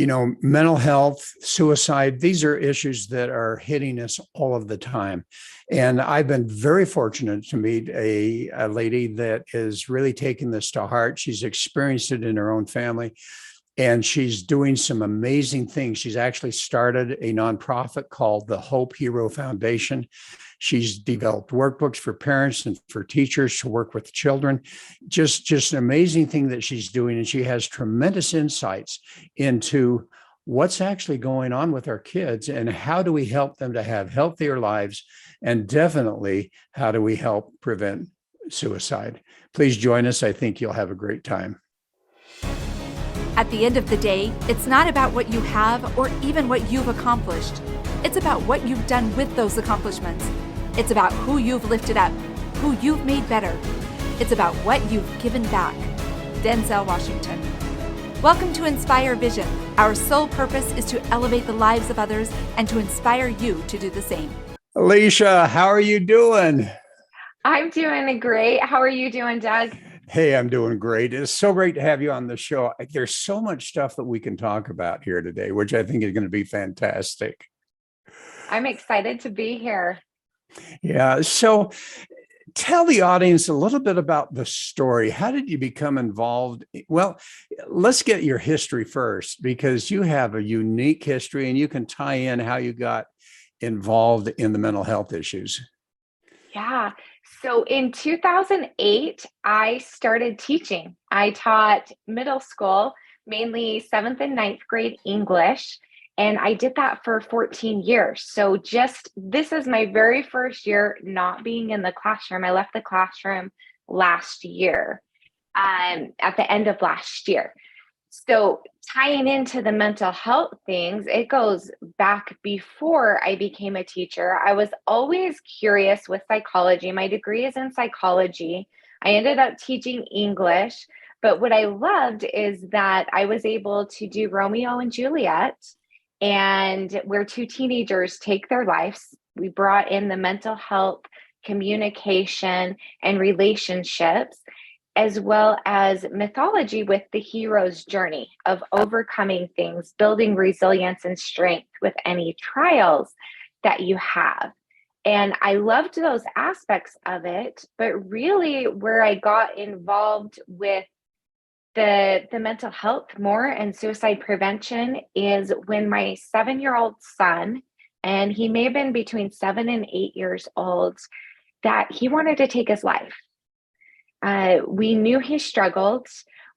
Mental health, suicide, these are issues that are hitting us all of the time. And I've been very fortunate to meet a lady that is really taking this to heart. She's experienced it in her own family, and she's doing some amazing things. She's actually started a nonprofit called the Hope Hero Foundation. She's developed workbooks for parents and for teachers to work with children. Just an amazing thing that she's doing. And she has tremendous insights into what's actually going on with our kids and how do we help them to have healthier lives, and definitely how do we help prevent suicide. Please join us. I think you'll have a great time. At the end of the day, it's not about what you have or even what you've accomplished. It's about what you've done with those accomplishments. It's about who you've lifted up, who you've made better. It's about what you've given back. Denzel Washington. Welcome to Inspire Vision. Our sole purpose is to elevate the lives of others and to inspire you to do the same. Elysia, how are you doing? I'm doing great. How are you doing, Doug? Hey, I'm doing great. It's so great to have you on the show. There's so much stuff that we can talk about here today, which I think is going to be fantastic. I'm excited to be here. Yeah. So tell the audience a little bit about the story. How did you become involved? Well, let's get your history first, because you have a unique history and you can tie in how you got involved in the mental health issues. Yeah. So in 2008, I started teaching. I taught middle school, mainly 7th and 9th grade English. And I did that for 14 years. So this is my very first year not being in the classroom. I left the classroom last year, at the end of last year. So tying into the mental health things, it goes back before I became a teacher. I was always curious with psychology. My degree is in psychology. I ended up teaching English, but what I loved is that I was able to do Romeo and Juliet, and where two teenagers take their lives. We brought in the mental health, communication, and relationships, as well as mythology with the hero's journey of overcoming things, building resilience and strength with any trials that you have. And I loved those aspects of it, but really where I got involved with the mental health more and suicide prevention is when my 7-year-old son, and he may have been between 7 and 8 years old, that he wanted to take his life. We knew he struggled.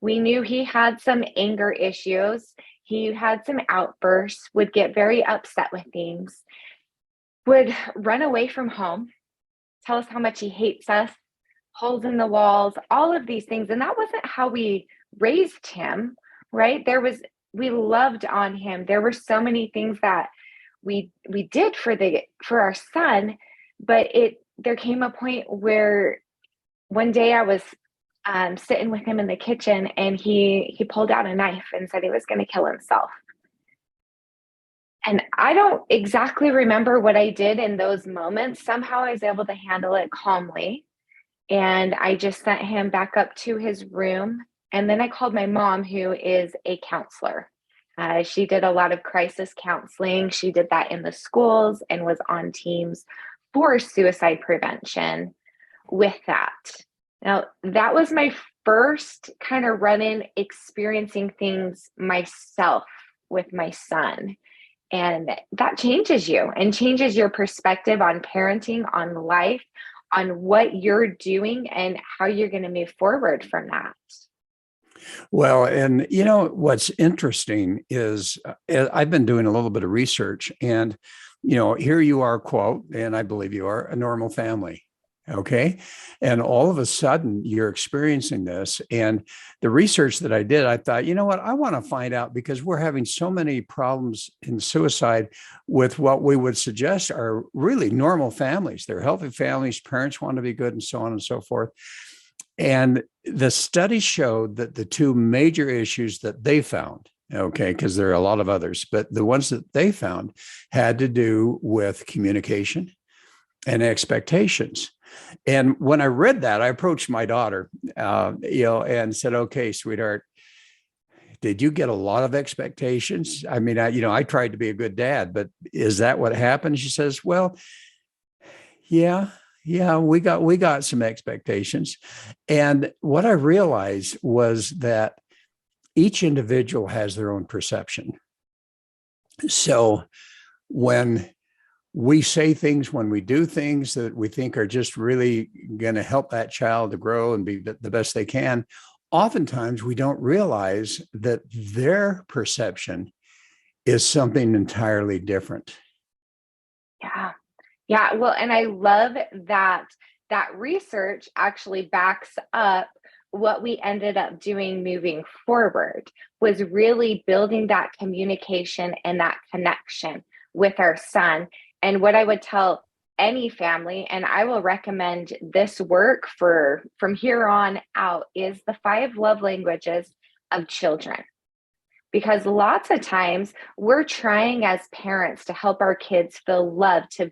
We knew he had some anger issues. He had some outbursts, would get very upset with things, would run away from home, tell us how much he hates us, holes in the walls, all of these things. And that wasn't how we raised him, right? We loved on him. There were so many things that we did for our son, but there came a point where one day I was sitting with him in the kitchen, and he pulled out a knife and said he was going to kill himself. And I don't exactly remember what I did in those moments. Somehow I was able to handle it calmly. And I just sent him back up to his room. And then I called my mom, who is a counselor. She did a lot of crisis counseling. She did that in the schools and was on teams for suicide prevention with that. Now, that was my first kind of run-in experiencing things myself with my son. And that changes you and changes your perspective on parenting, on life, on what you're doing and how you're going to move forward from that. Well, and what's interesting is I've been doing a little bit of research, and here you are, quote, and I believe you are, a normal family. Okay. And all of a sudden you're experiencing this. And the research that I did, I thought, you know what, I want to find out, because we're having so many problems in suicide with what we would suggest are really normal families. They're healthy families, parents want to be good, and so on and so forth. And the study showed that the two major issues that they found, okay, because there are a lot of others, but the ones that they found had to do with communication and expectations. And when I read that, I approached my daughter, and said, okay, sweetheart, did you get a lot of expectations? I mean, I tried to be a good dad, but is that what happened? She says, well, yeah, yeah, we got some expectations. And what I realized was that each individual has their own perception. So when we say things, when we do things that we think are just really going to help that child to grow and be the best they can, oftentimes we don't realize that their perception is something entirely different. Yeah. Yeah. Well, and I love that research actually backs up what we ended up doing moving forward, was really building that communication and that connection with our son. And what I would tell any family, and I will recommend this work for from here on out, is the 5 love languages of children. Because lots of times we're trying as parents to help our kids feel loved, to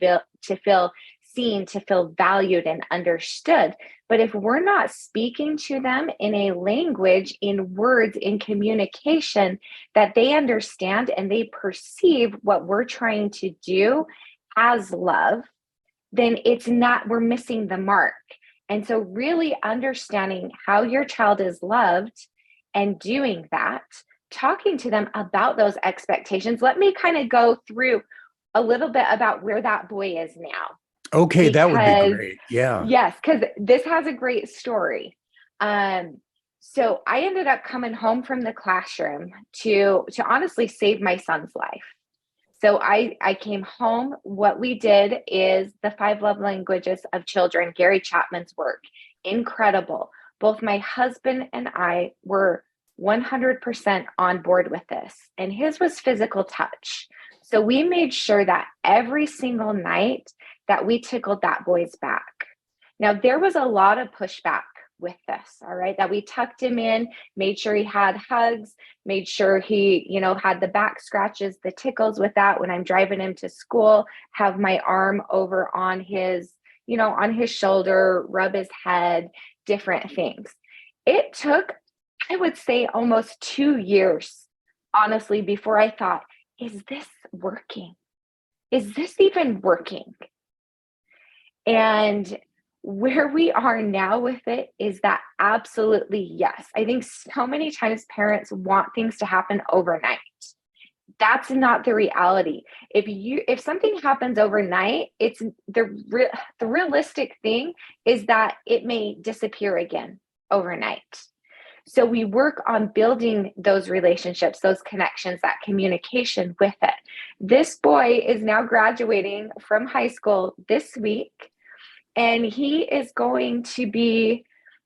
feel seen, to feel valued and understood. But if we're not speaking to them in a language, in words, in communication that they understand and they perceive what we're trying to do as love, then we're missing the mark. And so really understanding how your child is loved and doing that, talking to them about those expectations. Let me kind of go through a little bit about where that boy is now. Okay, that would be Because, great. Yeah. yes, because this has a great story. So I ended up coming home from the classroom to honestly save my son's life. So I came home. What we did is the 5 love languages of children, Gary Chapman's work. Incredible. Both my husband and I were 100% on board with this. And his was physical touch. So we made sure that every single night that we tickled that boy's back. Now, there was a lot of pushback with this, all right, that we tucked him in, made sure he had hugs, made sure he, had the back scratches, the tickles with that when I'm driving him to school, have my arm over on his, on his shoulder, rub his head, different things. It took, I would say, almost 2 years, honestly, before I thought, is this working? Is this even working? And where we are now with it is that absolutely yes. I think so many times parents want things to happen overnight. That's not the reality. If something happens overnight, it's the realistic thing is that it may disappear again overnight. So we work on building those relationships, those connections, that communication with it. This boy is now graduating from high school this week, and he is going to be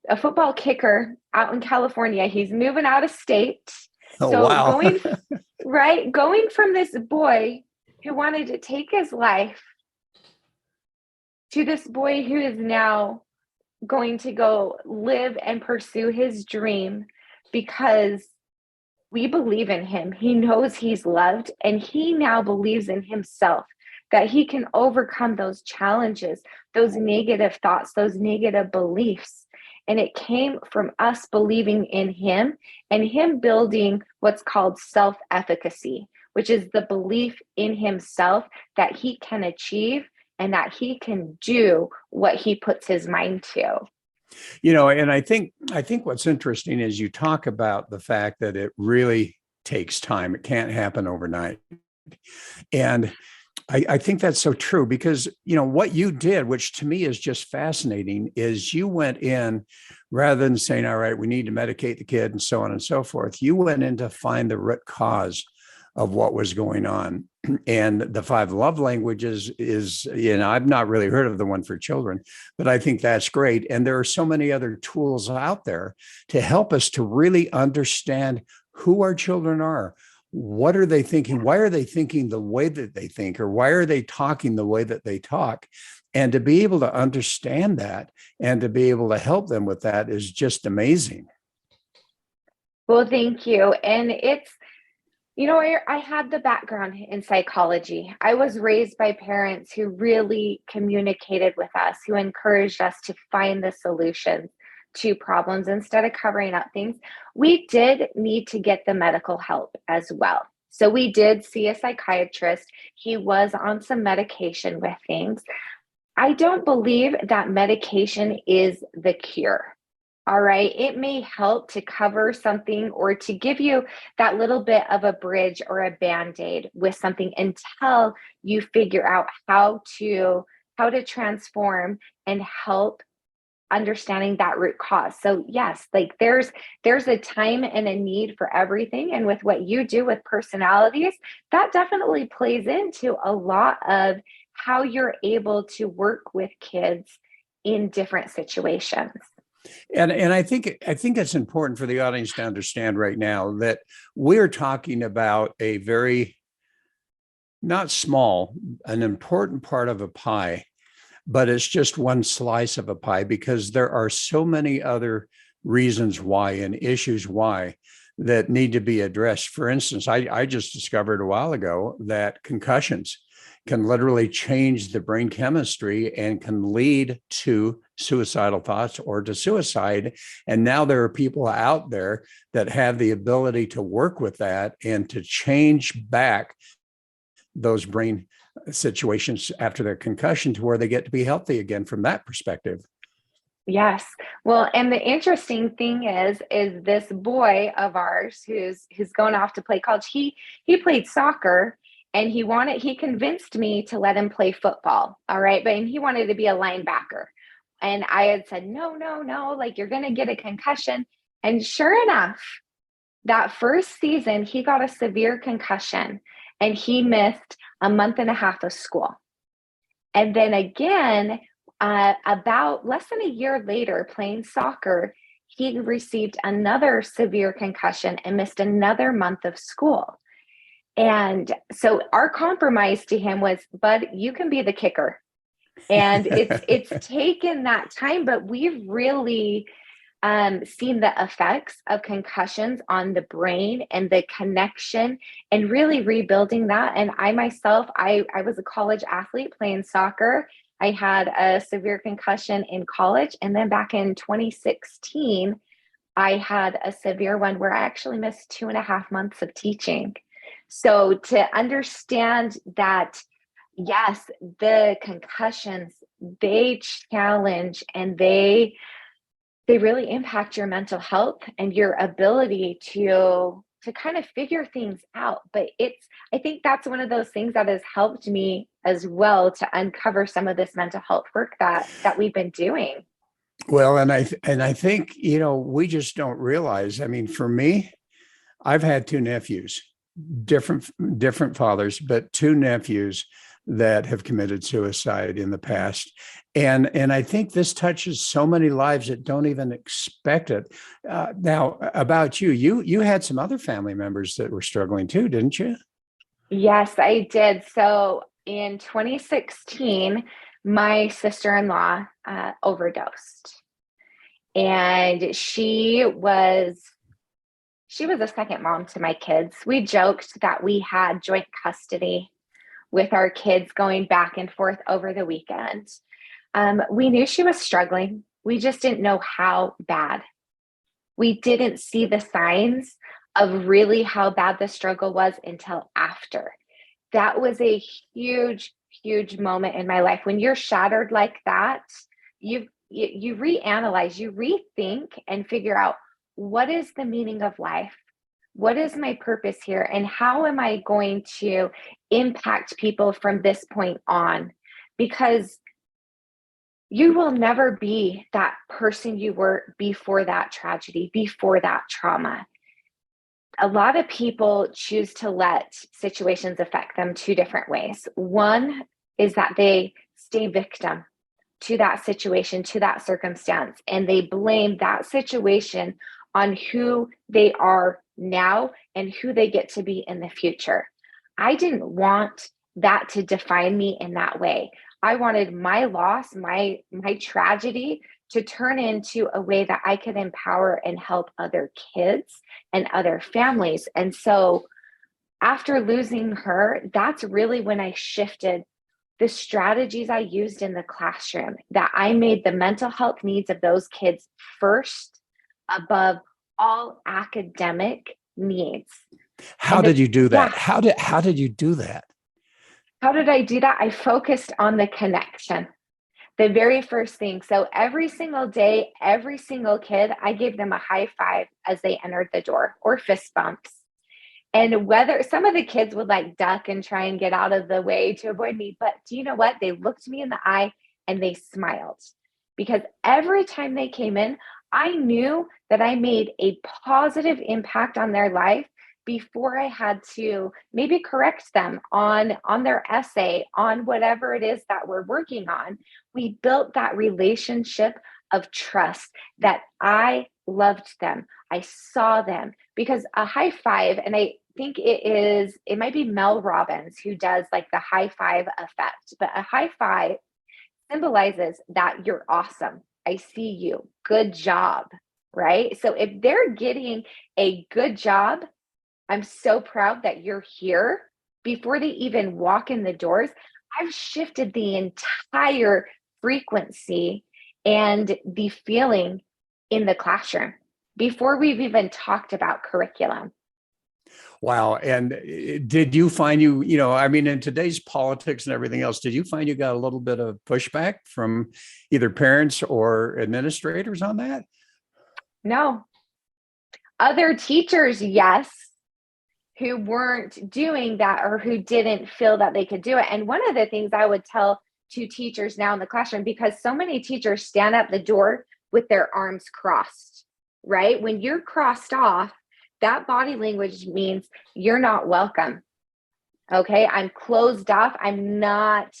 a football kicker out in California. He's moving out of state. Oh, So wow. going from this boy who wanted to take his life to this boy who is now going to go live and pursue his dream because we believe in him. He knows he's loved, and he now believes in himself that he can overcome those challenges, those negative thoughts, those negative beliefs. And it came from us believing in him and him building what's called self-efficacy, which is the belief in himself that he can achieve and that he can do what he puts his mind to. And I think what's interesting is you talk about the fact that it really takes time. It can't happen overnight. And I think that's so true because, what you did, which to me is just fascinating, is you went in rather than saying, all right, we need to medicate the kid and so on and so forth. You went in to find the root cause of what was going on. And the 5 love languages is, I've not really heard of the one for children, but I think that's great. And there are so many other tools out there to help us to really understand who our children are. What are they thinking? Why are they thinking the way that they think? Or why are they talking the way that they talk? And to be able to understand that and to be able to help them with that is just amazing. Well, thank you. And it's, I had the background in psychology. I was raised by parents who really communicated with us, who encouraged us to find the solutions, to problems instead of covering up things. We did need to get the medical help as well. So we did see a psychiatrist. He was on some medication with things. I don't believe that medication is the cure. All right. It may help to cover something or to give you that little bit of a bridge or a band-aid with something until you figure out how to transform and help understanding that root cause. So yes, like there's a time and a need for everything. And with what you do with personalities, that definitely plays into a lot of how you're able to work with kids in different situations. And I think it's important for the audience to understand right now that we're talking about a very not small, an important part of a pie, but it's just one slice of a pie because there are so many other reasons why and issues why that need to be addressed. For instance, I just discovered a while ago that concussions can literally change the brain chemistry and can lead to suicidal thoughts or to suicide. And now there are people out there that have the ability to work with that and to change back those brain situations after their concussion to where they get to be healthy again from that perspective. Yes. Well, and the interesting thing is this boy of ours who's going off to play college. He played soccer and he convinced me to let him play football. All right. But he wanted to be a linebacker. And I had said, no, like you're going to get a concussion. And sure enough, that first season, he got a severe concussion and he missed a month and a half of school. And then again, about less than a year later, playing soccer, he received another severe concussion and missed another month of school. And so our compromise to him was, Bud, you can be the kicker. And it's taken that time, but we've really seen the effects of concussions on the brain and the connection and really rebuilding that. And I myself, I was a college athlete playing soccer. I had a severe concussion in college. And then back in 2016, I had a severe one where I actually missed 2.5 months of teaching. So to understand that, yes, the concussions, they challenge and they really impact your mental health and your ability to kind of figure things out. But I think that's one of those things that has helped me as well to uncover some of this mental health work that we've been doing. Well, and I think, we just don't realize. I mean, for me, I've had two nephews, different fathers, but two nephews that have committed suicide in the past. And I think this touches so many lives that don't even expect it. Now, about you had some other family members that were struggling too, didn't you? Yes, I did. So in 2016, my sister-in-law overdosed. And she was a second mom to my kids. We joked that we had joint custody with our kids going back and forth over the weekend. We knew she was struggling. We just didn't know how bad. We didn't see the signs of really how bad the struggle was until after. That was a huge, huge moment in my life. When you're shattered like that, you reanalyze, you rethink and figure out, what is the meaning of life? What is my purpose here? And how am I going to impact people from this point on? Because you will never be that person you were before that tragedy, before that trauma. A lot of people choose to let situations affect them two different ways. One is that they stay victim to that situation, to that circumstance, and they blame that situation on who they are now and who they get to be in the future. I didn't want that to define me in that way. I wanted my loss, my tragedy to turn into a way that I could empower and help other kids and other families. And so after losing her, that's really when I shifted the strategies I used in the classroom, that I made the mental health needs of those kids first above all academic needs. How did you do that? Yeah. How did you do that? How did I do that? I focused on the connection. The very first thing. So every single day, every single kid, I gave them a high five as they entered the door, or fist bumps. And whether some of the kids would like duck and try and get out of the way to avoid me, but do you know what? They looked me in the eye and they smiled, because every time they came in, I knew that I made a positive impact on their life before I had to maybe correct them on their essay, on whatever it is that we're working on. We built that relationship of trust, that I loved them. I saw them, because a high five, and I think it might be Mel Robbins who does like the high five effect, but a high five symbolizes that you're awesome. I see you. Good job. Right? So if they're getting a good job, I'm so proud that you're here, before they even walk in the doors, I've shifted the entire frequency and the feeling in the classroom before we've even talked about curriculum. Wow. And did you find I mean, in today's politics and everything else, did you find you got a little bit of pushback from either parents or administrators on that? No. Other teachers, yes, who weren't doing that or who didn't feel that they could do it. And one of the things I would tell to teachers now in the classroom, because so many teachers stand at the door with their arms crossed, right? When you're crossed off, that body language means you're not welcome. Okay, I'm closed off. I'm not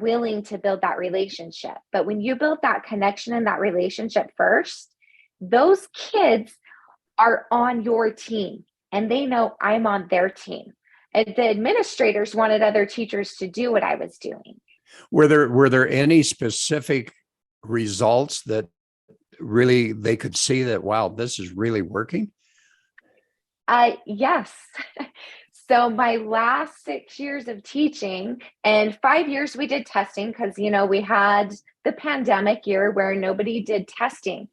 willing to build that relationship. But when you build that connection and that relationship first, those kids are on your team and they know I'm on their team. And the administrators wanted other teachers to do what I was doing. Were there any specific results that really they could see that, wow, this is really working? Yes. So my last 6 years of teaching, and 5 years we did testing, because we had the pandemic year where nobody did testing.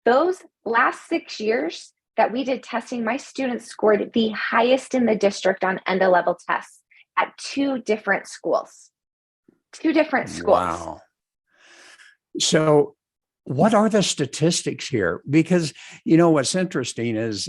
Those last 6 years that we did testing, my students scored the highest in the district on end-of-level tests at two different schools. Wow. So what are the statistics here? Because what's interesting is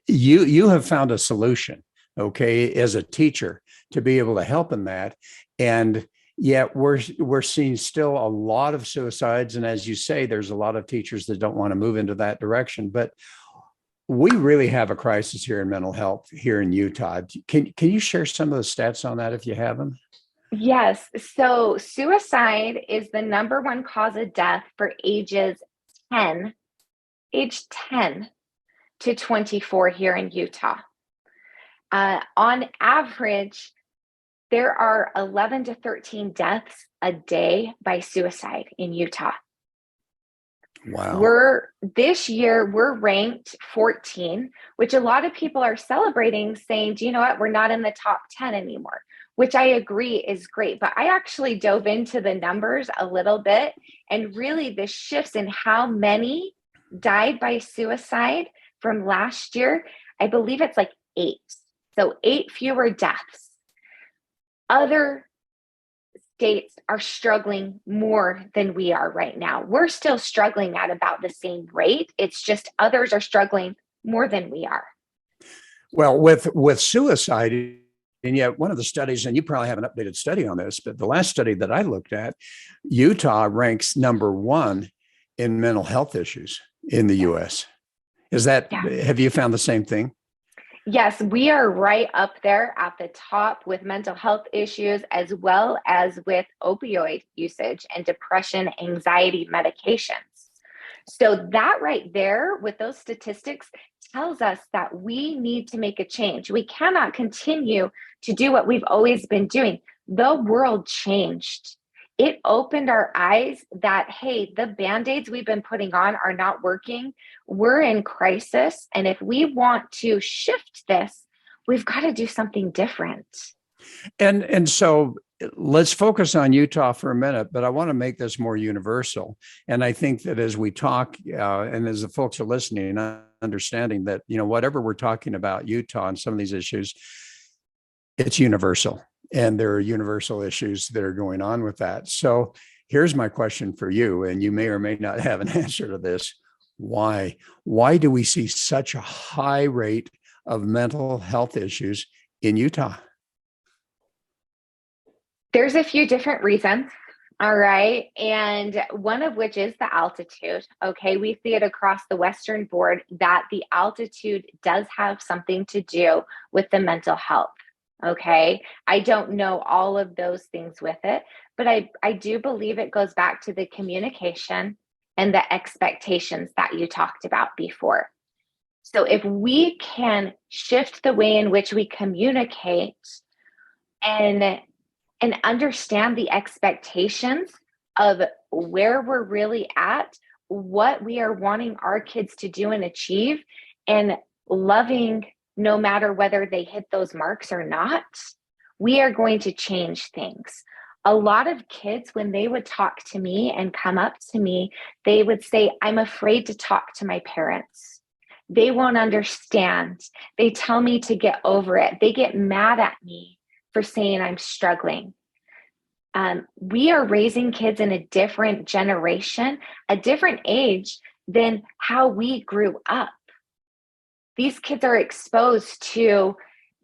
you have found a solution, okay, as a teacher, to be able to help in that. And yet we're seeing still a lot of suicides. And as you say, there's a lot of teachers that don't want to move into that direction. But we really have a crisis here in mental health here in Utah. Can you share some of the stats on that if you have them? Yes. So suicide is the number one cause of death for age 10 to 24 here in Utah. On average, there are 11 to 13 deaths a day by suicide in Utah. Wow. This year, we're ranked 14, which a lot of people are celebrating, saying, do you know what? We're not in the top 10 anymore, which I agree is great. But I actually dove into the numbers a little bit, and really the shifts in how many died by suicide from last year, I believe it's like 8. So 8 fewer deaths. Other states are struggling more than we are right now. We're still struggling at about the same rate. It's just others are struggling more than we are. Well, with suicide, and yet one of the studies, and you probably have an updated study on this, but the last study that I looked at, Utah ranks number 1 in mental health issues in the U.S. Have you found the same thing? Yes, we are right up there at the top with mental health issues, as well as with opioid usage and depression, anxiety medications. So that right there with those statistics tells us that we need to make a change. We cannot continue to do what we've always been doing. The world changed. It opened our eyes that, hey, the Band-Aids we've been putting on are not working. We're in crisis. And if we want to shift this, we've got to do something different. And so let's focus on Utah for a minute, but I want to make this more universal. And I think that as we talk, and as the folks are listening, understanding that, whatever we're talking about Utah and some of these issues, it's universal. And there are universal issues that are going on with that. So here's my question for you, and you may or may not have an answer to this. Why? Why do we see such a high rate of mental health issues in Utah? There's a few different reasons. All right. And one of which is the altitude. Okay. We see it across the Western board that the altitude does have something to do with the mental health. Okay. I don't know all of those things with it, but I do believe it goes back to the communication and the expectations that you talked about before. So if we can shift the way in which we communicate and understand the expectations of where we're really at, what we are wanting our kids to do and achieve, and loving no matter whether they hit those marks or not, we are going to change things. A lot of kids, when they would talk to me and come up to me, they would say, I'm afraid to talk to my parents. They won't understand. They tell me to get over it. They get mad at me for saying I'm struggling. We are raising kids in a different generation, a different age than how we grew up. These kids are exposed to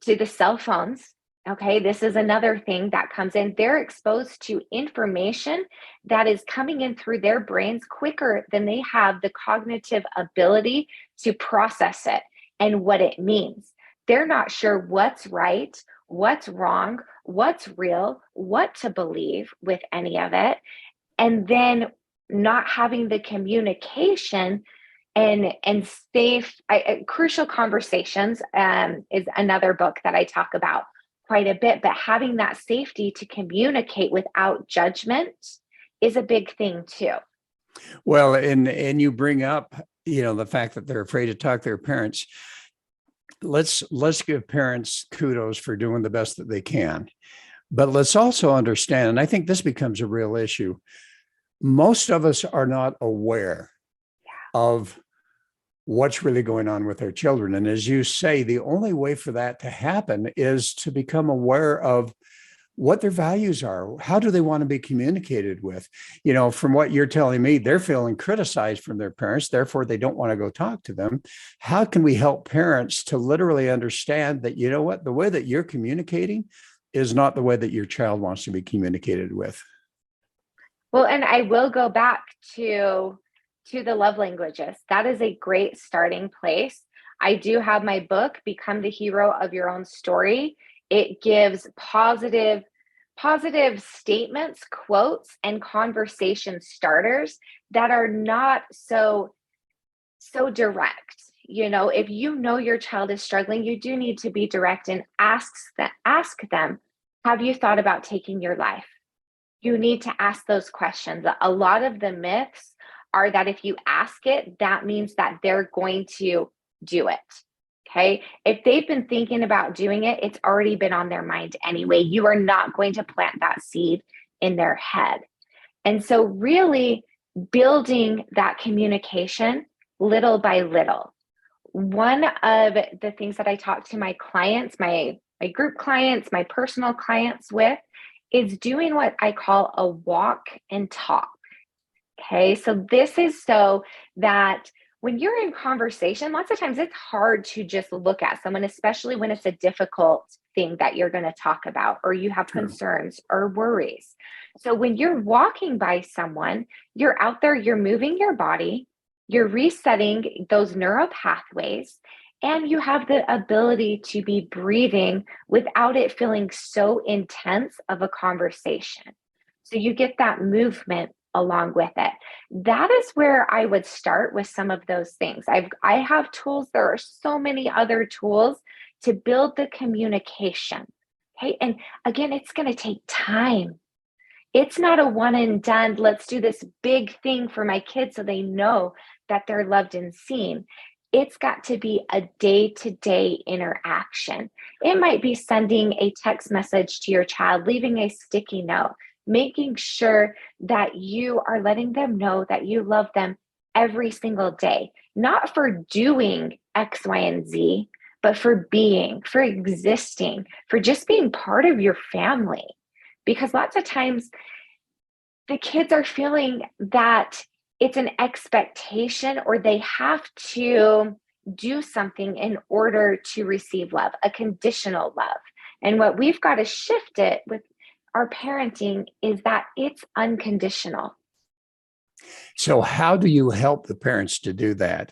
the cell phones. Okay, this is another thing that comes in. They're exposed to information that is coming in through their brains quicker than they have the cognitive ability to process it and what it means. They're not sure what's right, what's wrong, what's real, what to believe with any of it. And then not having the communication and safe, crucial conversations is another book that I talk about quite a bit, but having that safety to communicate without judgment is a big thing too. Well, and you bring up, the fact that they're afraid to talk to their parents. Let's give parents kudos for doing the best that they can. But let's also understand, and I think this becomes a real issue, most of us are not aware of what's really going on with their children. And as you say, the only way for that to happen is to become aware of what their values are. How do they want to be communicated with? From what you're telling me, they're feeling criticized from their parents, therefore they don't want to go talk to them. How can we help parents to literally understand that, the way that you're communicating is not the way that your child wants to be communicated with? Well, and I will go back to the love languages. That is a great starting place. I do have my book, Become the Hero of Your Own Story. It gives positive statements, quotes, and conversation starters that are not so direct. If your child is struggling, you do need to be direct and ask them, have you thought about taking your life? You need to ask those questions. A lot of the myths are that if you ask it, that means that they're going to do it. Okay. If they've been thinking about doing it, it's already been on their mind anyway. You are not going to plant that seed in their head. And so really building that communication little by little. One of the things that I talk to my clients, my group clients, my personal clients with, is doing what I call a walk and talk. Okay, so this is so that when you're in conversation, lots of times it's hard to just look at someone, especially when it's a difficult thing that you're going to talk about, or you have concerns or worries. So when you're walking by someone, you're out there, you're moving your body, you're resetting those neural pathways, and you have the ability to be breathing without it feeling so intense of a conversation. So you get that movement along with it. That is where I would start with some of those things. I have tools. There are so many other tools to build the communication. Okay. And again, it's going to take time. It's not a one and done. Let's do this big thing for my kids so they know that they're loved and seen. it's got to be a day-to-day interaction. It might be sending a text message to your child, leaving a sticky note, making sure that you are letting them know that you love them every single day, not for doing X, Y, and Z, but for being, for existing, for just being part of your family. Because lots of times the kids are feeling that it's an expectation or they have to do something in order to receive love, a conditional love. And what we've got to shift it with our parenting is that it's unconditional. So how do you help the parents to do that?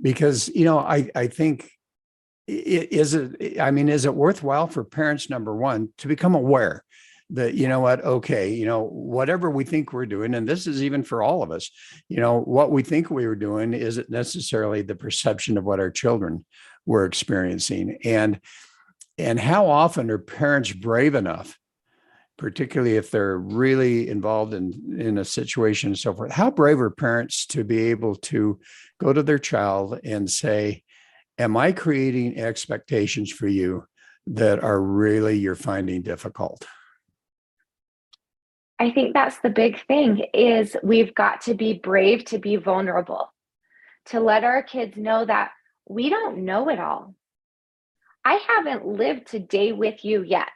Because, you know, I think, is it worthwhile for parents, number one, to become aware that, you know what, okay, you know, whatever we think we're doing, and this is even for all of us, you know, what we think we were doing isn't necessarily the perception of what our children were experiencing. And how often are parents brave enough, particularly if they're really involved in a situation and so forth, how brave are parents to be able to go to their child and say, am I creating expectations for you that are really you're finding difficult? I think that's the big thing is we've got to be brave to be vulnerable, to let our kids know that we don't know it all. I haven't lived today with you yet.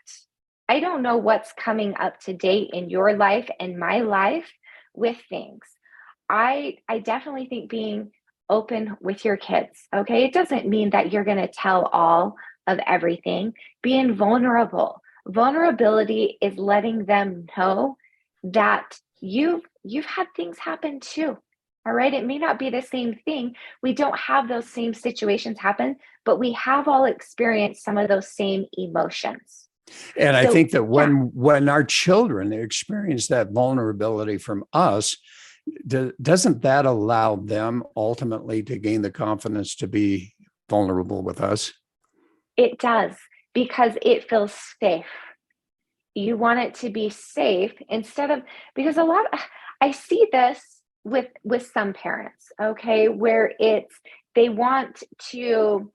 I don't know what's coming up today in your life and my life with things. I definitely think being open with your kids, okay? It doesn't mean that you're going to tell all of everything. Being vulnerable. Vulnerability is letting them know that you've had things happen too. All right. It may not be the same thing. We don't have those same situations happen, but we have all experienced some of those same emotions. And I So, think that yeah, when our children experience that vulnerability from us, doesn't that allow them ultimately to gain the confidence to be vulnerable with us? it does because it feels safe. You want it to be safe instead of because I see this with some parents, okay, where it's they want to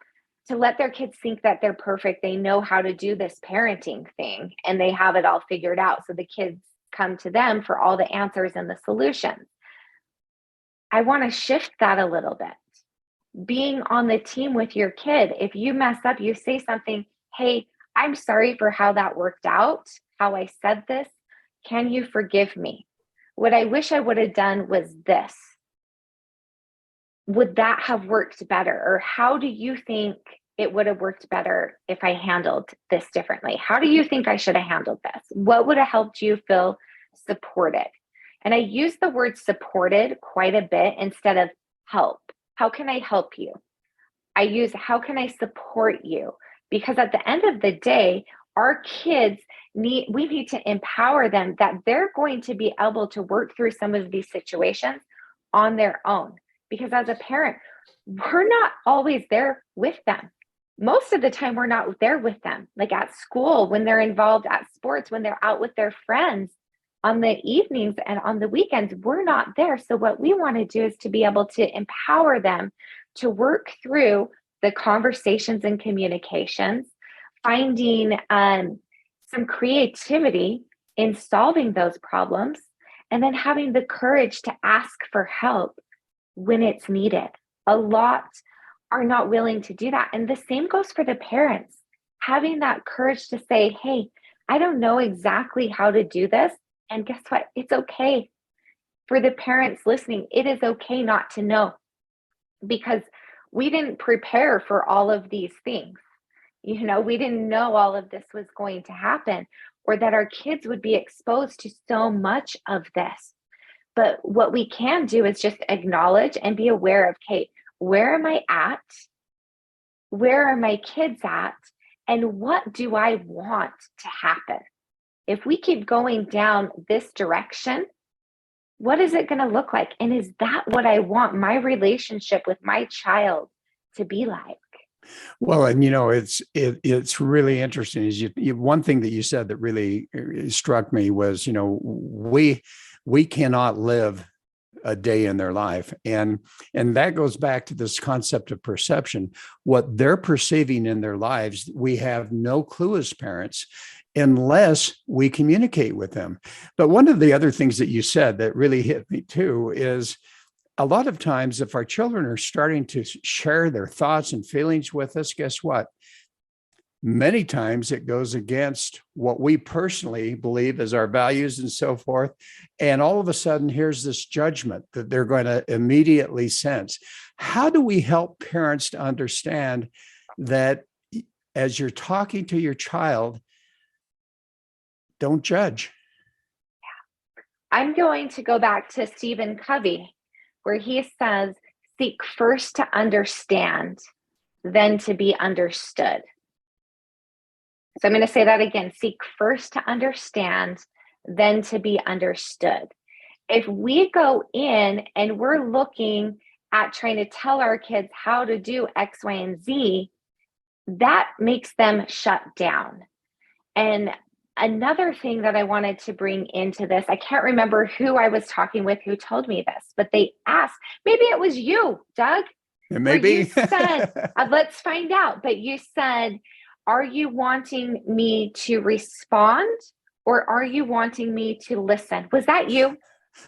let their kids think that they're perfect. They know how to do this parenting thing and they have it all figured out. So the kids come to them for all the answers and the solutions. I want to shift that a little bit. Being on the team with your kid, if you mess up, you say something, hey, I'm sorry for how that worked out, how I said this. Can you forgive me? What I wish I would have done was this. Would that have worked better? Or how do you think it would have worked better if I handled this differently? How do you think I should have handled this? What would have helped you feel supported? And I use the word supported quite a bit instead of help. How can I help you? I use how can I support you? Because at the end of the day, our kids we need to empower them that they're going to be able to work through some of these situations on their own. Because as a parent, we're not always there with them. Most of the time, we're not there with them, like at school, when they're involved at sports, when they're out with their friends on the evenings and on the weekends, we're not there. So, what we want to do is to be able to empower them to work through the conversations and communications, finding some creativity in solving those problems, and then having the courage to ask for help when it's needed. A lot are not willing to do that. And the same goes for the parents, having that courage to say, hey, I don't know exactly how to do this. And guess what? It's okay. For the parents listening, it is okay not to know because we didn't prepare for all of these things. You know, we didn't know all of this was going to happen or that our kids would be exposed to so much of this. But what we can do is just acknowledge and be aware of, okay, where am I at? Where are my kids at? And what do I want to happen? If we keep going down this direction, what is it going to look like? And is that what I want my relationship with my child to be like? Well, and you know, it's really interesting. Is one thing that you said that really struck me was, you know, we cannot live a day in their life. And that goes back to this concept of perception. What they're perceiving in their lives, we have no clue as parents unless we communicate with them. But one of the other things that you said that really hit me too is a lot of times if our children are starting to share their thoughts and feelings with us, guess what? Many times it goes against what we personally believe as our values and so forth. And all of a sudden, here's this judgment that they're going to immediately sense. How do we help parents to understand that as you're talking to your child, don't judge? I'm going to go back to Stephen Covey, where he says, seek first to understand, then to be understood. So I'm going to say that again, seek first to understand, then to be understood. If we go in and we're looking at trying to tell our kids how to do X, Y, and Z, that makes them shut down. And another thing that I wanted to bring into this, I can't remember who I was talking with who told me this, but they asked, maybe it was you, Doug. It may be. You said, let's find out. But you said, are you wanting me to respond or are you wanting me to listen? Was that you?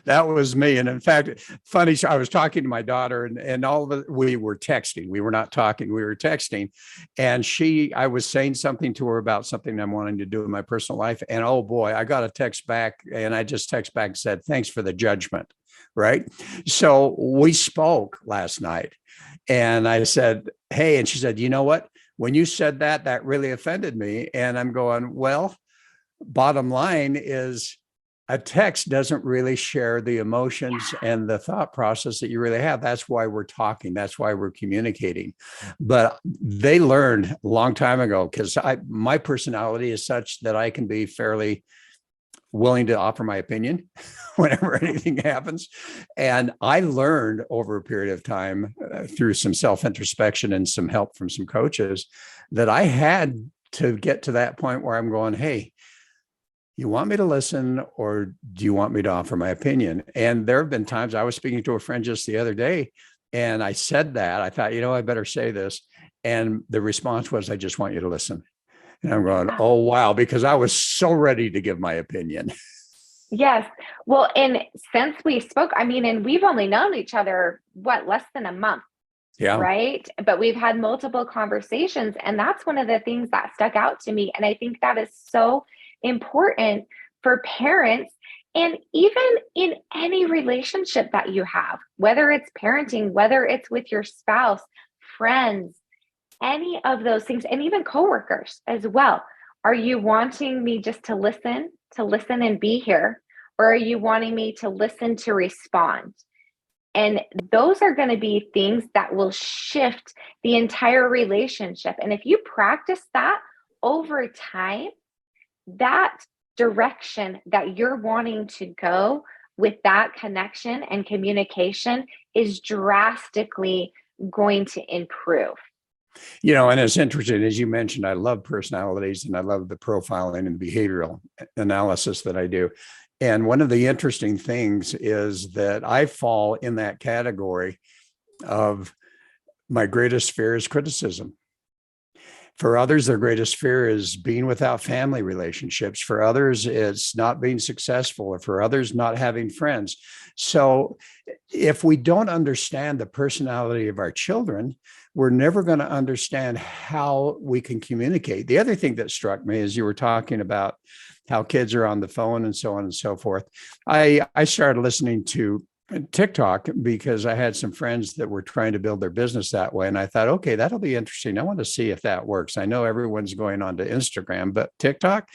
That was me. And in fact, funny, I was talking to my daughter and all of it, we were texting. We were not talking, we were texting. And I was saying something to her about something I'm wanting to do in my personal life. And oh boy, I got a text back and I just text back and said, thanks for the judgment. Right. So we spoke last night and I said, hey, and she said, you know what? When you said that, that really offended me. And I'm going, well, bottom line is a text doesn't really share the emotions and the thought process that you really have. That's why we're talking. That's why we're communicating. But they learned a long time ago because my personality is such that I can be fairly willing to offer my opinion whenever anything happens. And I learned over a period of time through some self-introspection and some help from some coaches that I had to get to that point where I'm going, hey, you want me to listen or do you want me to offer my opinion? And there have been times I was speaking to a friend just the other day and I said that. I thought, I better say this. And the response was, I just want you to listen. And I'm going, oh, wow, because I was so ready to give my opinion. Yes. Well, and since we spoke, and we've only known each other, less than a month. Yeah. Right. But we've had multiple conversations. And that's one of the things that stuck out to me. And I think that is so important for parents. And even in any relationship that you have, whether it's parenting, whether it's with your spouse, friends, any of those things, and even coworkers as well. Are you wanting me just to listen and be here? Or are you wanting me to listen to respond? And those are going to be things that will shift the entire relationship. And if you practice that over time, that direction that you're wanting to go with that connection and communication is drastically going to improve. And it's interesting, as you mentioned, I love personalities and I love the profiling and behavioral analysis that I do. And one of the interesting things is that I fall in that category of my greatest fear is criticism. For others, their greatest fear is being without family relationships. For others, it's not being successful, or for others, not having friends. So if we don't understand the personality of our children, we're never going to understand how we can communicate. The other thing that struck me as you were talking about how kids are on the phone and so on and so forth, I started listening to TikTok because I had some friends that were trying to build their business that way. And I thought, okay, that'll be interesting. I want to see if that works. I know everyone's going on to Instagram, but TikTok,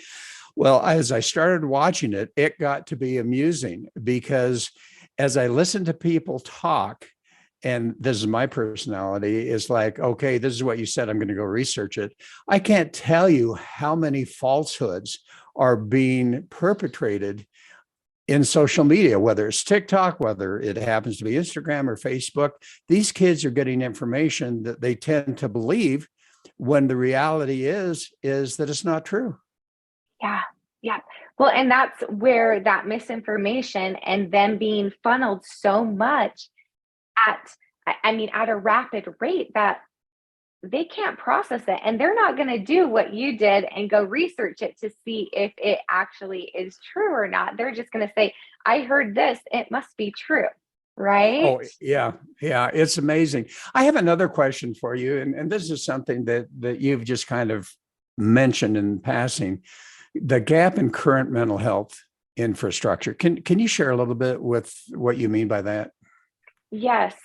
well, as I started watching it, it got to be amusing because as I listened to people talk, and this is my personality, is like, okay, this is what you said, I'm going to go research it. I can't tell you how many falsehoods are being perpetrated in social media, whether it's TikTok, whether it happens to be Instagram or Facebook. These kids are getting information that they tend to believe when the reality is that it's not true. Yeah. Yeah. Well, and that's where that misinformation and them being funneled so much at, I mean, at a rapid rate that they can't process it, and they're not going to do what you did and go research it to see if it actually is true or not. They're just going to say, I heard this, it must be true. Right? Oh, yeah. Yeah. It's amazing. I have another question for you. And this is something that you've just kind of mentioned in passing, the gap in current mental health infrastructure. Can you share a little bit with what you mean by that? Yes.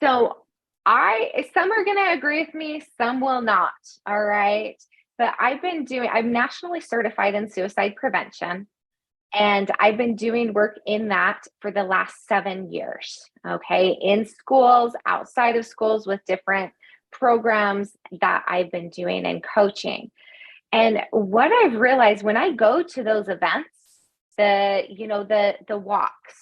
So some are going to agree with me, some will not. All right. But I'm nationally certified in suicide prevention. And I've been doing work in that for the last 7 years. Okay. In schools, outside of schools, with different programs that I've been doing and coaching. And what I've realized when I go to those events, the walks,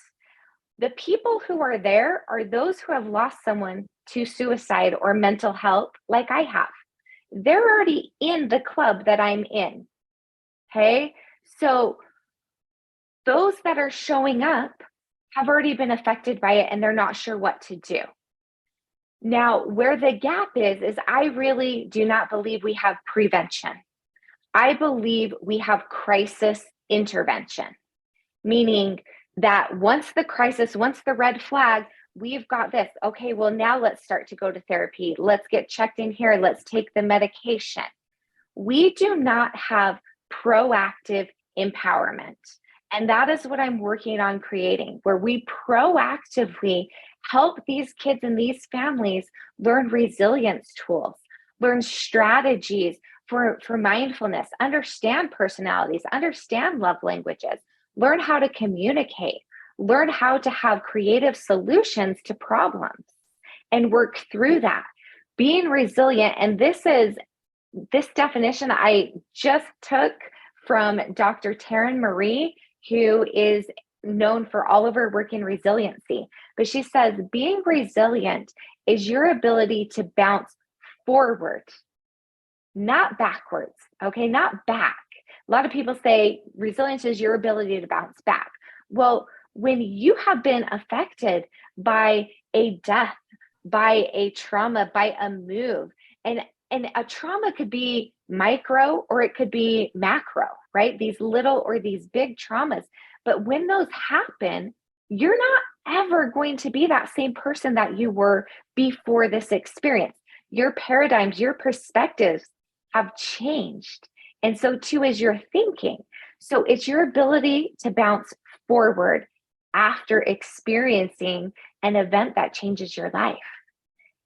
the people who are there are those who have lost someone to suicide or mental health, like I have. They're already in the club that I'm in. Okay. So those that are showing up have already been affected by it and they're not sure what to do. Now, where the gap is I really do not believe we have prevention. I believe we have crisis intervention, meaning that once the red flag, we've got this. Okay, well, now let's start to go to therapy. Let's get checked in here. Let's take the medication. We do not have proactive empowerment. And that is what I'm working on creating, where we proactively help these kids and these families learn resilience tools, learn strategies for mindfulness, understand personalities, understand love languages, learn how to communicate, learn how to have creative solutions to problems and work through that. Being resilient, and this definition I just took from Dr. Taryn Marie, who is known for all of her work in resiliency. But she says being resilient is your ability to bounce forward, not backwards, okay, not back. A lot of people say resilience is your ability to bounce back. Well, when you have been affected by a death, by a trauma, by a move, and a trauma could be micro or it could be macro, right? These little or these big traumas. But when those happen, you're not ever going to be that same person that you were before this experience. Your paradigms, your perspectives have changed. And so too is your thinking. So it's your ability to bounce forward after experiencing an event that changes your life.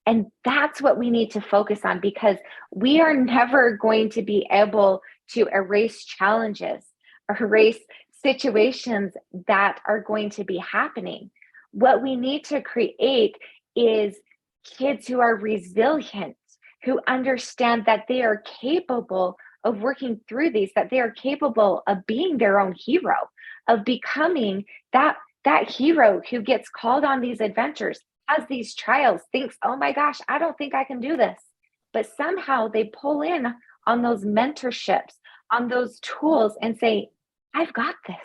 And that's what we need to focus on, because we are never going to be able to erase challenges or erase situations that are going to be happening. What we need to create is kids who are resilient, who understand that they are capable of working through these, that they are capable of being their own hero, of becoming that hero who gets called on these adventures, has these trials, thinks, oh my gosh, I don't think I can do this. But somehow they pull in on those mentorships, on those tools and say, I've got this.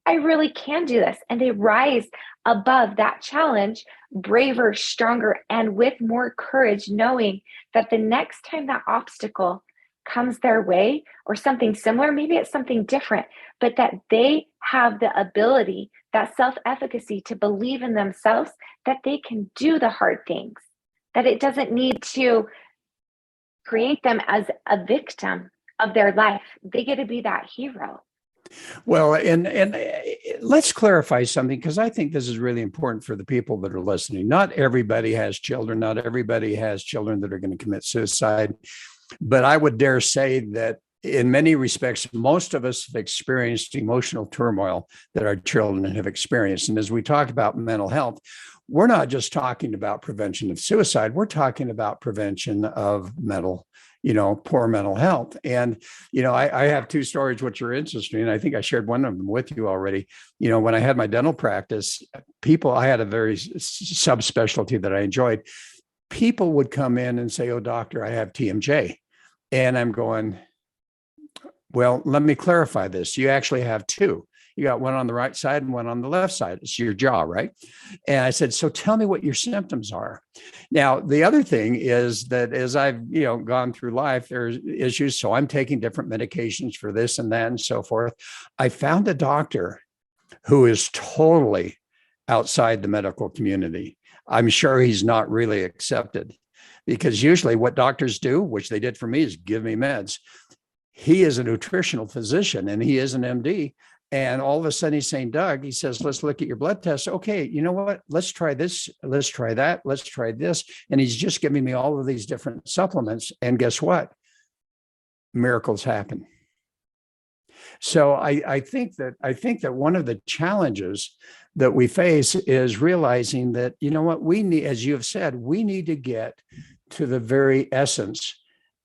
I really can do this. And they rise above that challenge, braver, stronger, and with more courage, knowing that the next time that obstacle comes their way or something similar, maybe it's something different, but that they have the ability, that self-efficacy to believe in themselves, that they can do the hard things, that it doesn't need to create them as a victim of their life. They get to be that hero. Well, and let's clarify something, because I think this is really important for the people that are listening. Not everybody has children. Not everybody has children that are going to commit suicide. But I would dare say that in many respects, most of us have experienced emotional turmoil that our children have experienced. And as we talk about mental health, we're not just talking about prevention of suicide. We're talking about prevention of poor mental health. And, I have two stories which are interesting. I think I shared one of them with you already. When I had my dental practice, I had a very subspecialty that I enjoyed. People would come in and say, oh, doctor, I have TMJ. And I'm going, Well, let me clarify this. You actually have two. You got one on the right side and one on the left side. It's your jaw, right? And I said, so tell me what your symptoms are. Now, the other thing is that as I've, gone through life, there's issues. So I'm taking different medications for this and that and so forth. I found a doctor who is totally outside the medical community. I'm sure he's not really accepted, because usually what doctors do, which they did for me, is give me meds. He is a nutritional physician and he is an MD. And all of a sudden he's saying, Doug, he says, let's look at your blood tests. Okay, you know what? Let's try this. Let's try that. Let's try this. And he's just giving me all of these different supplements. And guess what? Miracles happen. So I think that one of the challenges that we face is realizing that, you know what, we need, as you have said, we need to get to the very essence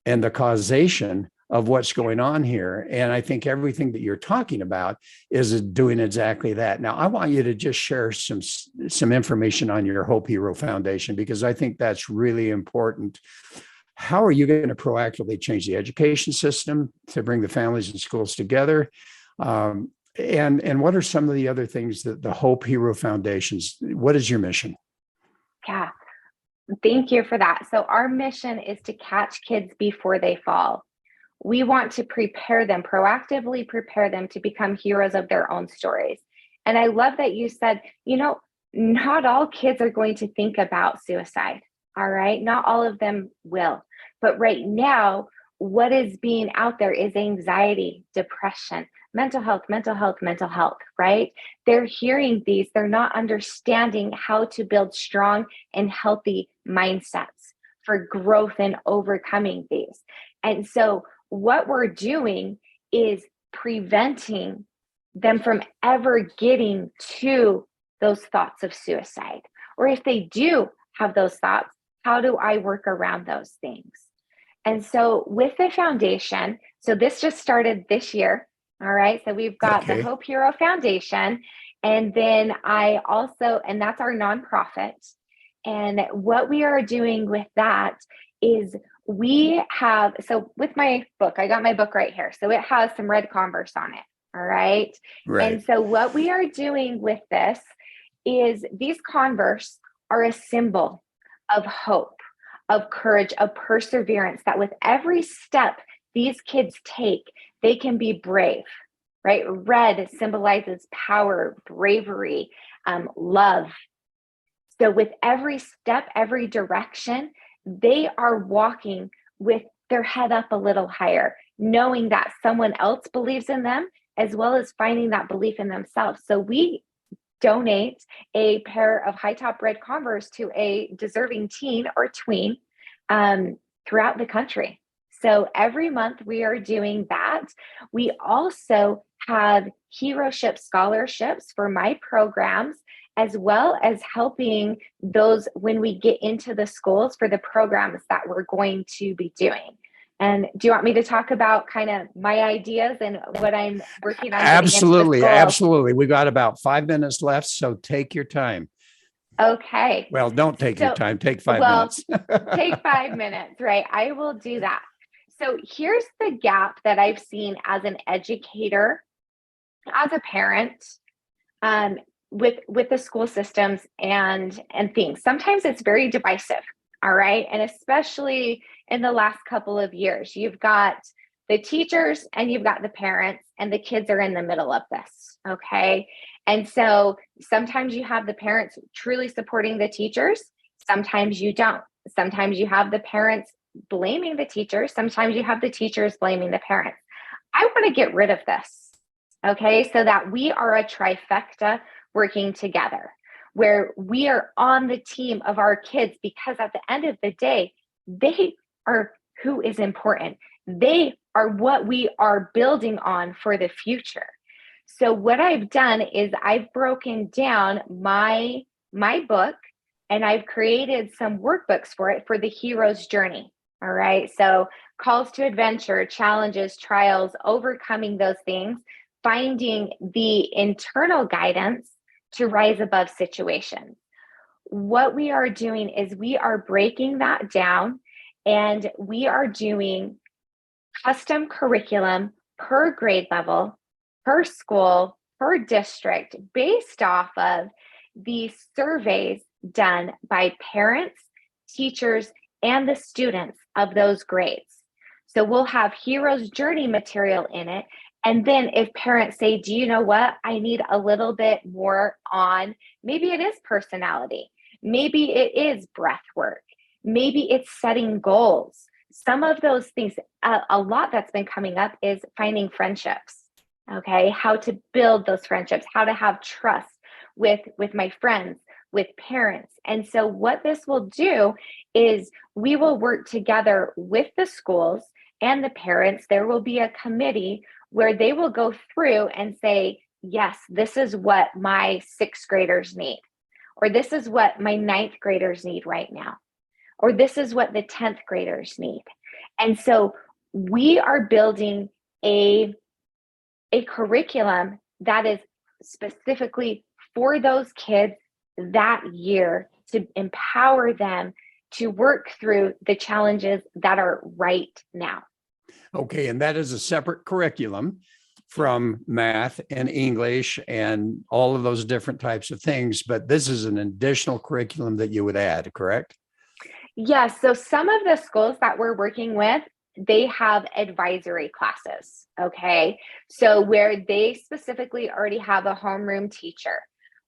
and the causation of what's going on here. And I think everything that you're talking about is doing exactly that. Now, I want you to just share some information on your Hope Hero Foundation, because I think that's really important. How are you going to proactively change the education system to bring the families and schools together? And what are some of the other things that the Hope Hero Foundations, what is your mission? Yeah, thank you for that. So our mission is to catch kids before they fall. We want to prepare them, proactively prepare them to become heroes of their own stories. And I love that you said, not all kids are going to think about suicide. All right. Not all of them will. But right now, what is being out there is anxiety, depression, mental health, right? They're hearing these. They're not understanding how to build strong and healthy mindsets for growth and overcoming these. And so what we're doing is preventing them from ever getting to those thoughts of suicide. Or if they do have those thoughts, how do I work around those things? And so with the foundation, so this just started this year. All right. So we've got the Hope Hero Foundation. And then and that's our nonprofit. And what we are doing with that is so with my book, I got my book right here. So it has some red Converse on it. All right. Right. And so what we are doing with this is these Converse are a symbol of hope, of courage, of perseverance, that with every step these kids take, they can be brave, right? Red symbolizes power, bravery, love. So with every step, every direction, they are walking with their head up a little higher, knowing that someone else believes in them, as well as finding that belief in themselves. So we donate a pair of high top red Converse to a deserving teen or tween throughout the country. So every month we are doing that. We also have heroship scholarships for my programs, as well as helping those when we get into the schools for the programs that we're going to be doing. And do you want me to talk about kind of my ideas and what I'm working on? Absolutely. We got about 5 minutes left, so take your time. Okay. Well, don't take your time. Take 5 minutes. Take 5 minutes, right? I will do that. So here's the gap that I've seen as an educator, as a parent, with the school systems and things. Sometimes it's very divisive, all right? And especially in the last couple of years, you've got the teachers and you've got the parents, and the kids are in the middle of this, okay? And so sometimes you have the parents truly supporting the teachers. Sometimes you don't. Sometimes you have the parents blaming the teachers. Sometimes you have the teachers blaming the parents. I want to get rid of this, okay? So that we are a trifecta working together, where we are on the team of our kids, because at the end of the day, they are who is important. They are what we are building on for the future. So what I've done is I've broken down my book, and I've created some workbooks for it for the hero's journey. All right. So calls to adventure, challenges, trials, overcoming those things, finding the internal guidance to rise above situations. What we are doing is we are breaking that down, and we are doing custom curriculum per grade level, per school, per district, based off of the surveys done by parents, teachers, and the students of those grades. So we'll have hero's journey material in it. And then if parents say, do you know what? I need a little bit more on, maybe it is personality. Maybe it is breath work. Maybe it's setting goals. Some of those things, a lot that's been coming up is finding friendships. Okay. How to build those friendships, how to have trust with my friends, with parents. And so what this will do is we will work together with the schools and the parents. There will be a committee where they will go through and say, yes, this is what my sixth graders need, or this is what my ninth graders need right now, or this is what the 10th graders need. And so we are building a curriculum that is specifically for those kids that year to empower them to work through the challenges that are right now. Okay, and that is a separate curriculum from math and English and all of those different types of things, but this is an additional curriculum that you would add, correct? Yes, so some of the schools that we're working with, they have advisory classes, okay? So where they specifically already have a homeroom teacher,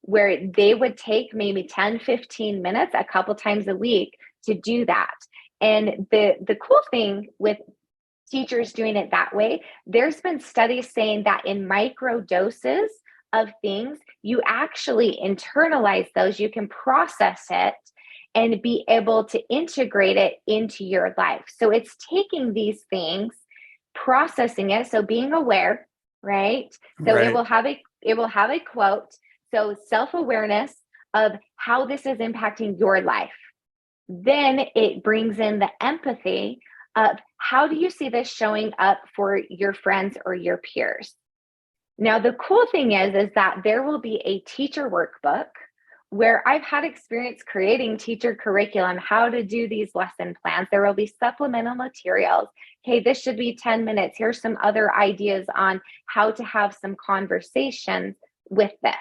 where they would take maybe 10, 15 minutes a couple times a week to do that. And the cool thing with teachers doing it that way, there's been studies saying that in micro doses of things, you actually internalize those, you can process it and be able to integrate it into your life. So it's taking these things, processing it, so being aware, right? So Right. it will have a quote. So self-awareness of how this is impacting your life. Then it brings in the empathy of how do you see this showing up for your friends or your peers? Now, the cool thing is that there will be a teacher workbook where I've had experience creating teacher curriculum, how to do these lesson plans. There will be supplemental materials. Okay, this should be 10 minutes. Here's some other ideas on how to have some conversations with this.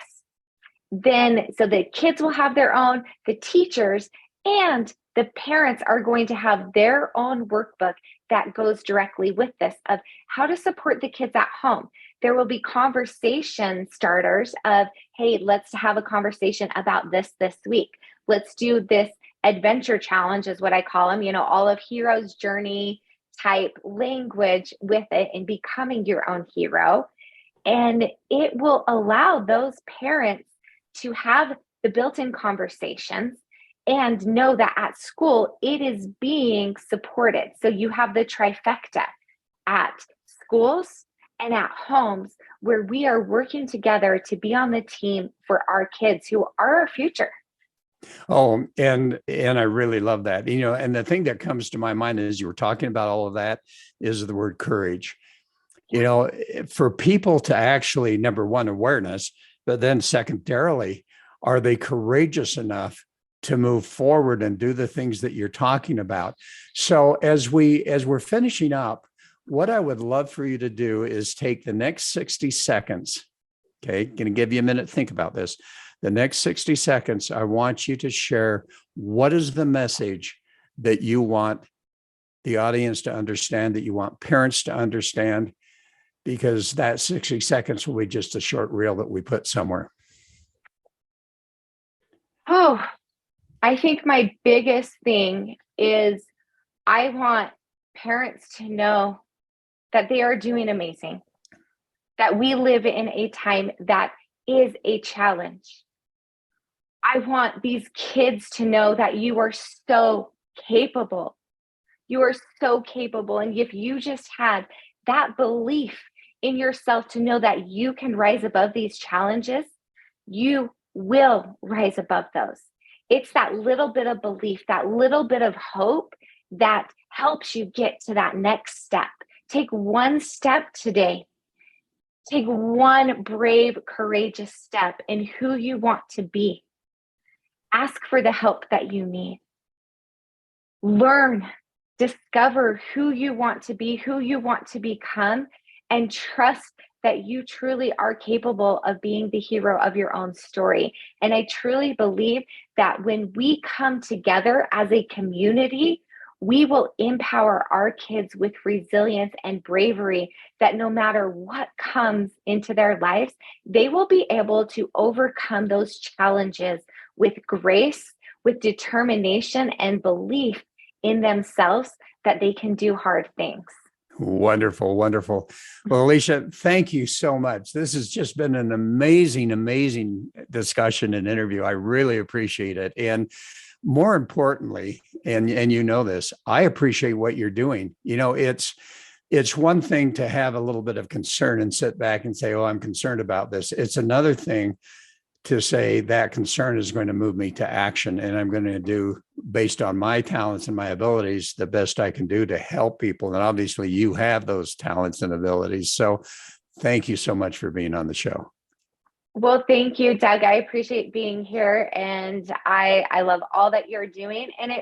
Then, so the kids will have their own, the teachers and the parents are going to have their own workbook that goes directly with this of how to support the kids at home. There will be conversation starters of, hey, let's have a conversation about this week. Let's do this adventure challenge is what I call them, all of hero's journey type language with it and becoming your own hero. And it will allow those parents to have the built-in conversations and know that at school it is being supported. So you have the trifecta at schools and at homes where we are working together to be on the team for our kids who are our future. Oh, and I really love that. And the thing that comes to my mind as you were talking about all of that is the word courage. For people to actually, number one, awareness, but then secondarily, are they courageous enough to move forward and do the things that you're talking about? So as we're finishing up, what I would love for you to do is take the next 60 seconds. Okay, going to give you a minute to think about this. The next 60 seconds, I want you to share what is the message that you want the audience to understand, that you want parents to understand, because that 60 seconds will be just a short reel that we put somewhere. Oh, I think my biggest thing is I want parents to know that they are doing amazing, that we live in a time that is a challenge. I want these kids to know that you are so capable. You are so capable. And if you just had that belief in yourself to know that you can rise above these challenges, you will rise above those. It's that little bit of belief, that little bit of hope that helps you get to that next step. Take one step today. Take one brave, courageous step in who you want to be. Ask for the help that you need. Learn, discover who you want to be, who you want to become, and trust that you truly are capable of being the hero of your own story. And I truly believe that when we come together as a community, we will empower our kids with resilience and bravery, that no matter what comes into their lives, they will be able to overcome those challenges with grace, with determination, and belief in themselves that they can do hard things. Wonderful, wonderful. Well, Elysia, thank you so much. This has just been an amazing, amazing discussion and interview. I really appreciate it. And more importantly, and you know this, I appreciate what you're doing. You know, it's one thing to have a little bit of concern and sit back and say, oh, I'm concerned about this. It's another thing to say that concern is going to move me to action, and I'm going to do, based on my talents and my abilities, the best I can do to help people. And obviously you have those talents and abilities. So thank you so much for being on the show. Well, thank you, Doug. I appreciate being here, and I love all that you're doing. And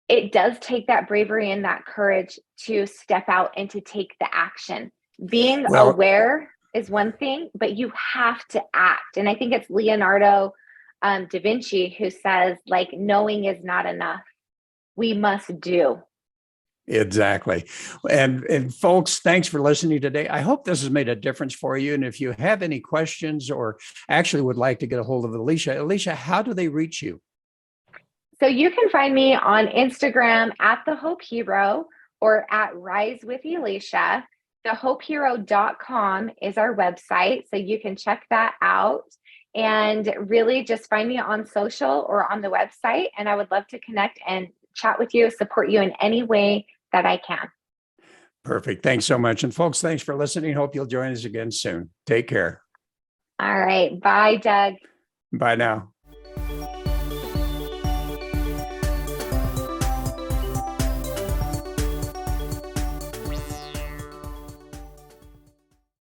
it does take that bravery and that courage to step out and to take the action. Being Well, aware is one thing, but you have to act. And I think it's Leonardo da Vinci who says, like, knowing is not enough. We must do. exactly. And folks, thanks for listening today. I hope this has made a difference for you. And if you have any questions or actually would like to get a hold of Elysia, how do they reach you? So you can find me on Instagram at The Hope Hero or at Rise with Elysia. TheHopeHero.com is our website, so you can check that out. And really just find me on social or on the website. And I would love to connect and chat with you, support you in any way that I can. Perfect. Thanks so much. And folks, thanks for listening. Hope you'll join us again soon. Take care. All right. Bye, Doug. Bye now.